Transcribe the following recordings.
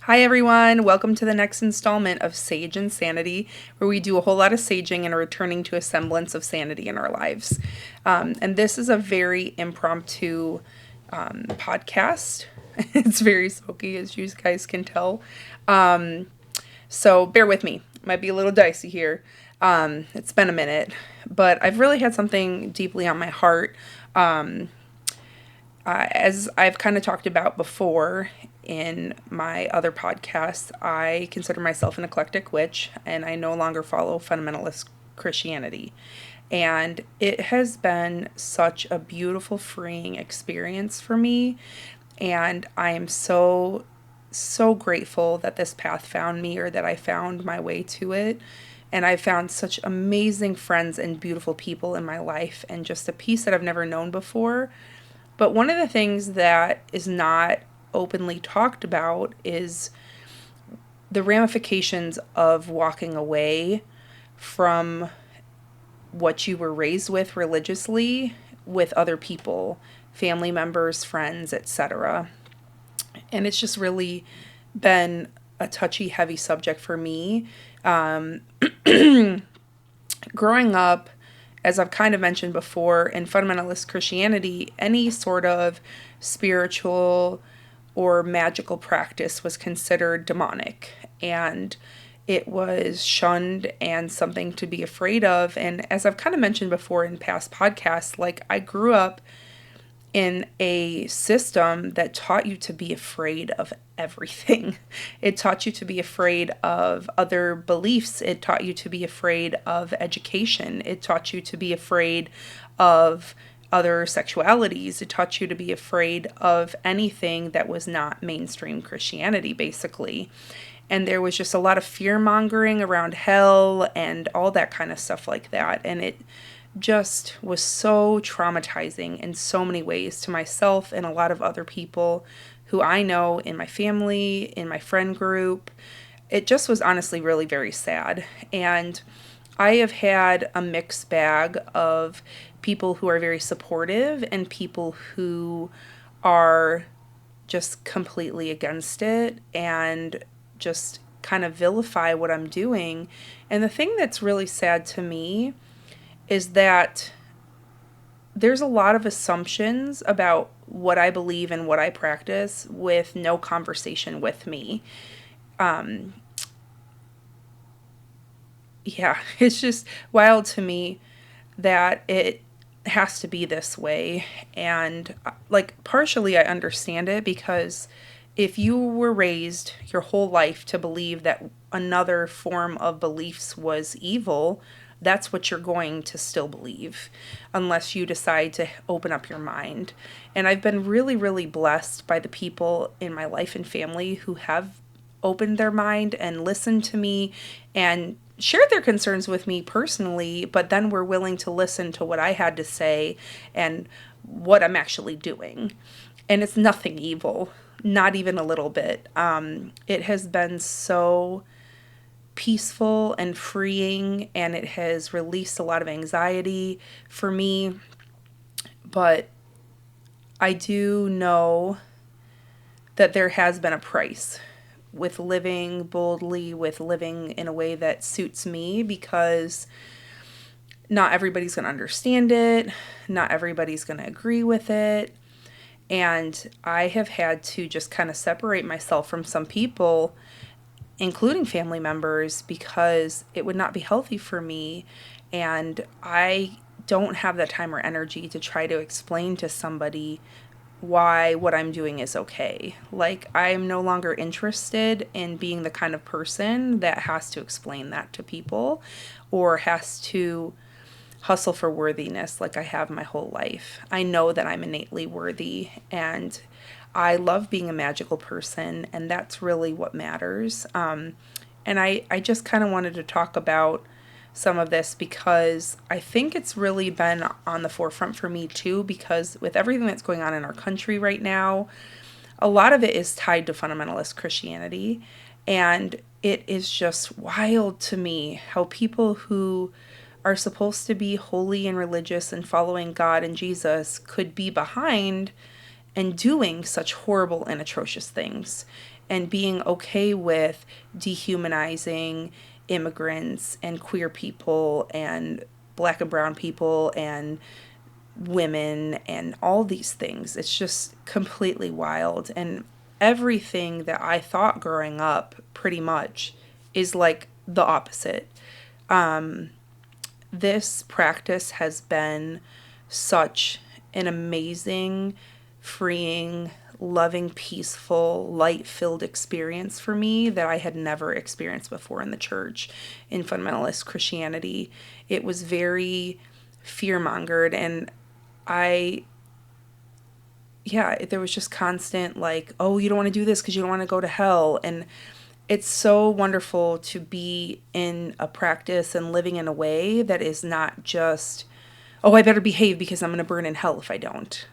Hi, everyone. Welcome to the next installment of Sage and Sanity, where we do a whole lot of saging and are returning to a semblance of sanity in our lives. And this is a very impromptu podcast. It's very smoky, as you guys can tell. So bear with me. Might be a little dicey here. It's been a minute, but I've really had something deeply on my heart. As I've kind of talked about before in my other podcasts, I consider myself an eclectic witch and I no longer follow fundamentalist Christianity. And it has been such a beautiful, freeing experience for me. And I am so grateful that this path found me or that I found my way to it. And I found such amazing friends and beautiful people in my life and just a peace that I've never known before. But one of the things that is not openly talked about is the ramifications of walking away from what you were raised with religiously with other people, family members, friends, etc. And it's just really been a touchy, heavy subject for me. Growing up, as I've kind of mentioned before, in fundamentalist Christianity, any sort of spiritual or magical practice was considered demonic and it was shunned and something to be afraid of. And as I've kind of mentioned before in past podcasts, like I grew up in a system that taught you to be afraid of everything. It taught you to be afraid of other beliefs. It taught you to be afraid of education. It taught you to be afraid of other sexualities. It taught you to be afraid of anything that was not mainstream Christianity, basically. And there was just a lot of fear mongering around hell and all that kind of stuff like that. And it just was so traumatizing in so many ways to myself and a lot of other people who I know in my family, in my friend group. It just was honestly really very sad. And I have had a mixed bag of people who are very supportive and people who are just completely against it and just kind of vilify what I'm doing. And the thing that's really sad to me is that there's a lot of assumptions about what I believe and what I practice with no conversation with me. Yeah, it's just wild to me that it has to be this way. And like, partially, I understand it because if you were raised your whole life to believe that another form of beliefs was evil, that's what you're going to still believe unless you decide to open up your mind. And I've been really, really blessed by the people in my life and family who have opened their mind and listened to me and shared their concerns with me personally, but then were willing to listen to what I had to say and what I'm actually doing. And it's nothing evil, not even a little bit. It has been so peaceful and freeing, and it has released a lot of anxiety for me. But I do know that there has been a price with living boldly, with living in a way that suits me, because not everybody's going to understand it, not everybody's going to agree with it. And I have had to just kind of separate myself from some people, including family members, because it would not be healthy for me. And I don't have the time or energy to try to explain to somebody why what I'm doing is okay. Like, I'm no longer interested in being the kind of person that has to explain that to people or has to hustle for worthiness like I have my whole life. I know that I'm innately worthy and I love being a magical person, and that's really what matters. And I just kind of wanted to talk about some of this because I think it's really been on the forefront for me too, because with everything that's going on in our country right now, a lot of it is tied to fundamentalist Christianity. And it is just wild to me how people who are supposed to be holy and religious and following God and Jesus could be behind and doing such horrible and atrocious things. and being okay with dehumanizing immigrants and queer people and black and brown people and women and all these things. It's just completely wild. And everything that I thought growing up pretty much is like the opposite. This practice has been such an amazing, freeing, loving, peaceful, light filled experience for me that I had never experienced before in the church, in fundamentalist Christianity. It was very fear mongered, and I, yeah, there was just constant like, oh, you don't want to do this because you don't want to go to hell. And it's so wonderful to be in a practice and living in a way that is not just, oh, I better behave because I'm going to burn in hell if I don't.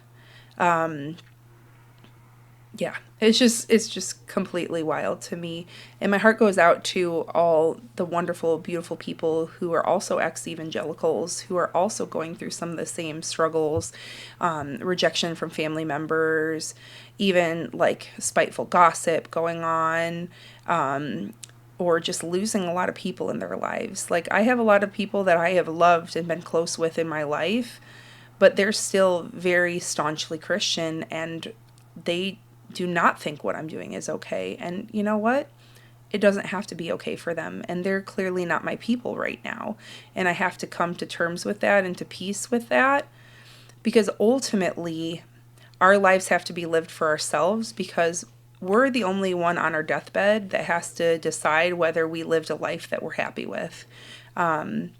Yeah, it's just completely wild to me. And my heart goes out to all the wonderful, beautiful people who are also ex-evangelicals, who are also going through some of the same struggles, rejection from family members, even like spiteful gossip going on, or just losing a lot of people in their lives. Like, I have a lot of people that I have loved and been close with in my life, but they're still very staunchly Christian, and they do not think what I'm doing is okay. And you know what? It doesn't have to be okay for them. And they're clearly not my people right now. And I have to come to terms with that and to peace with that, because ultimately our lives have to be lived for ourselves, because we're the only one on our deathbed that has to decide whether we lived a life that we're happy with. And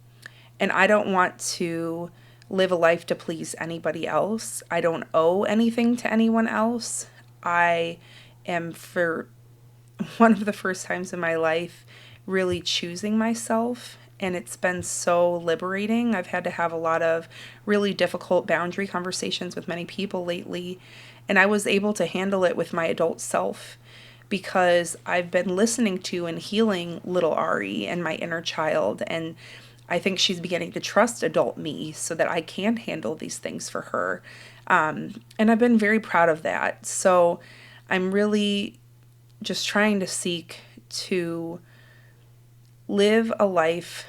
I don't want to live a life to please anybody else. I don't owe anything to anyone else. I am, for one of the first times in my life, really choosing myself, and it's been so liberating. I've had to have a lot of really difficult boundary conversations with many people lately, and I was able to handle it with my adult self because I've been listening to and healing little Ari and my inner child, and I think she's beginning to trust adult me so that I can handle these things for her. And I've been very proud of that. So I'm really just trying to seek to live a life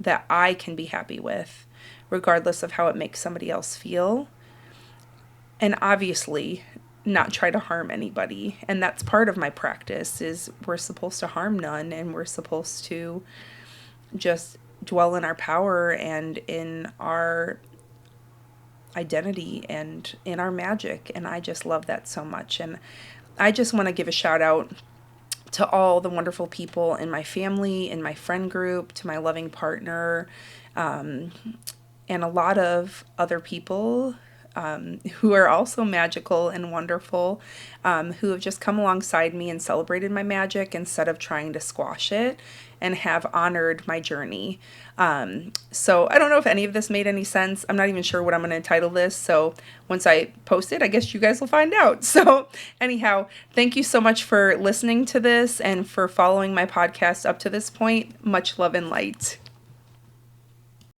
that I can be happy with, regardless of how it makes somebody else feel. And obviously not try to harm anybody. And that's part of my practice, is we're supposed to harm none, and we're supposed to just dwell in our power and in our identity and in our magic. And I just love that so much. And I just want to give a shout out to all the wonderful people in my family, in my friend group, to my loving partner, and a lot of other people who are also magical and wonderful, who have just come alongside me and celebrated my magic instead of trying to squash it, and have honored my journey. So I don't know if any of this made any sense. I'm not even sure what I'm going to entitle this. So once I post it, I guess you guys will find out. So anyhow, thank you so much for listening to this and for following my podcast up to this point. Much love and light.